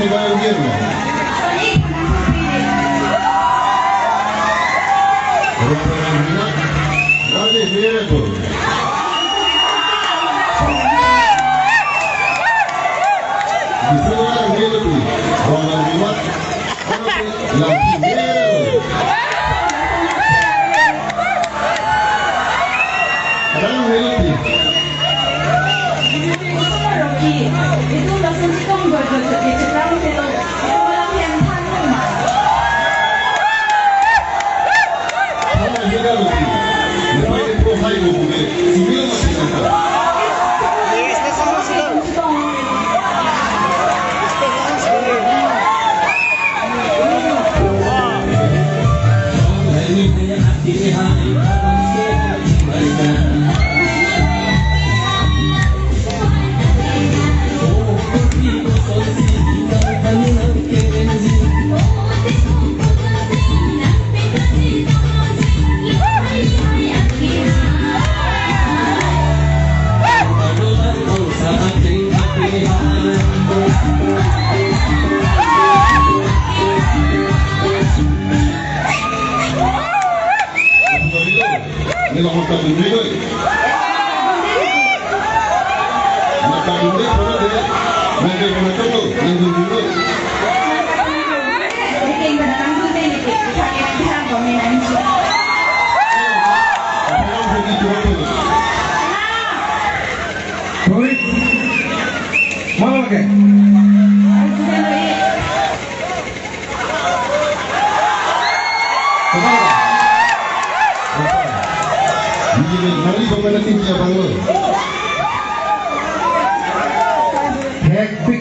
que va al gobierno. Vale, mira todo. Itu langsung ditunggu di sekarang itu orang yang tahu mas. Kalau dia lagi, lepas itu hai boleh, semua masih ada.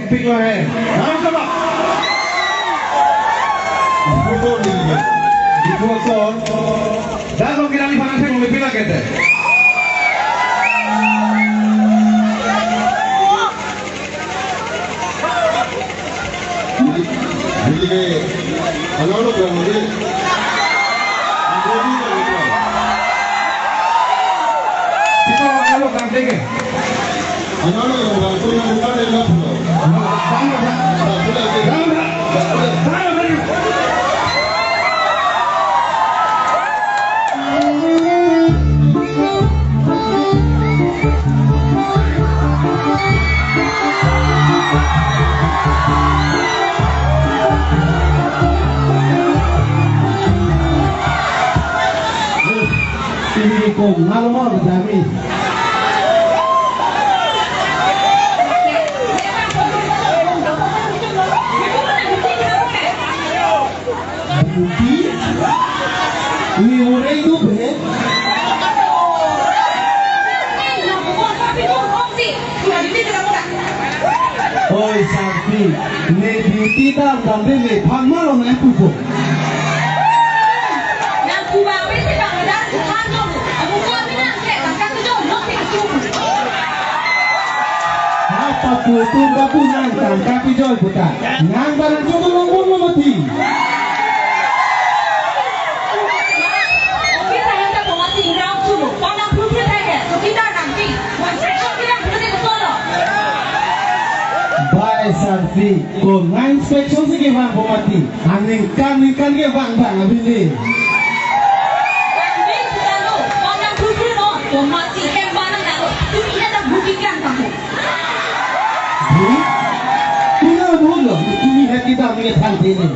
Pik lah eh. Sama. Di foto. Dan lo kira ni panas saya mau pilih kita. Jadi kalau lo berani, kita kalau kan dege. kalau lo berani bukan elok. Ini kok malu-malu kami. Ini orang itu ber. Oh, sapi. Ini beauty dah sampai ni pamer orang yang pupuk. Yang kubah ini tak ada tuhan tu. Aku buat ni nak cek, tak tu jom nak cek tu. Apa tu bapu nang tapi jual bukan. Nang barang tu tu mati. Kita yang tak mati rau tu, pandang putih saja. Kita nanti, macam kita kita betul. Baik sapi, kau ngan inspeksi segi bang pemati. Aningkan ke bang abis ni. Mati kan mana nak? Tu dia dah buktikan kamu. Tidak boleh. Ini kita punya tanti ni.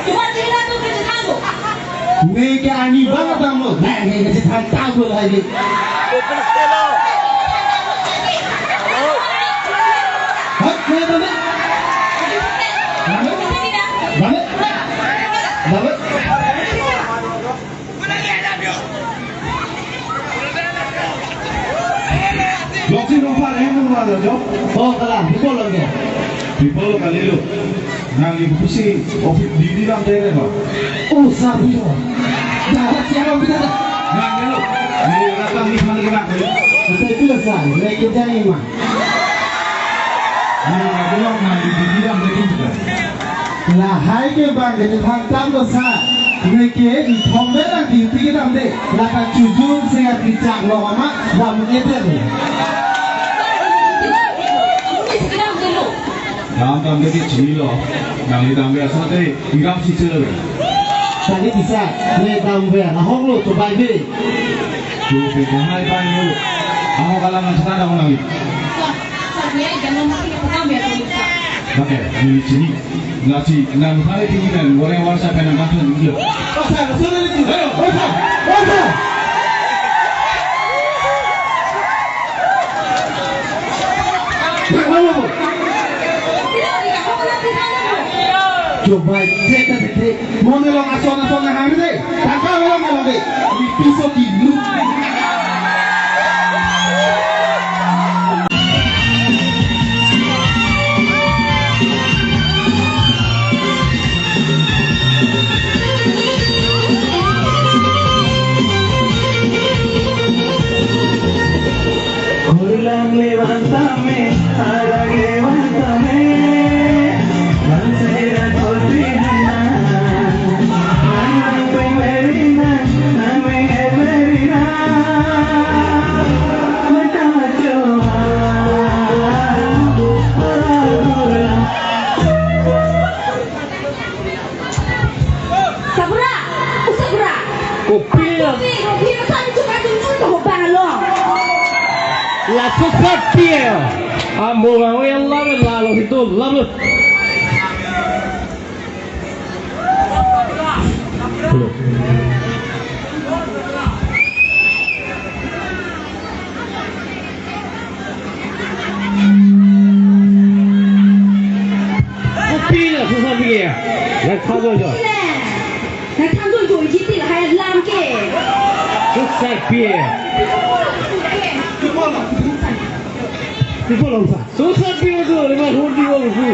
Cuma cerita tu kita tahu. Mereka ani banget kamu. Mereka kita tahu lagi. Hak mana ni? Mana? Mana? Lokasi rumah yang mana jom? Oh kalah, people lagi. People kali lu. Nang ibu pusi, ofis di dalam daerah apa? Oh sabi tu. Dah siapa kita? Nang lu. Ini datang di mana kita? Kita itu lah sah. Mereka jadi mah. Nang belum nang di dalam daerah juga. Lah hai ke bang, jadi hantam tu sah. Mereka di tombel yang di dalam deh. Lakukan jujur saya bijak lama dalam itu ni. dalam tampil di Cimilo, nang di tampil asal iram si cewek. Tadi bisa, nih tampil, nah lo coba ini. Tuh, pengen apa ini? Aku kalau nggak sekarang mau nangis. Saya jangan mesti ketemu ya bisa. Oke, di sini nggak sih, nang hari ini kan orang warsa pengen makan gitu. Oh, saya sudah di sini. Ayo, oh. Coba cek, mau nelong asal hari deh, tanpa nelong deh, di pisau kiblu. Levántame, ahora levántame, lancera cortina, merina, Sabra, kopi kan cuma tuh balong. La Sofia, amor, eu lavo itu, lavo. Sofia, Sofia,来操作一下。来看作有一地还烂给。Sofia. Sofia itu lima roti itu.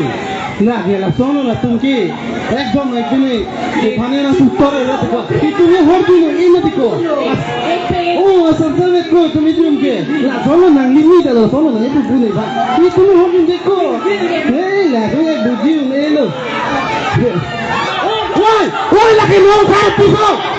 Nah, ya lah sono lah tungki. Ekdom ekdini. Ikhane na sutor era tuh. Itu nih horti nih ini tuh. Oh, asal saya kau tuh medium ke. Lah sono nang limi dah sono nang itu bukan pak. Itu nih horti deko. Hei lah, kau yang buji nih lo. Woi, lagi mau kau tuh.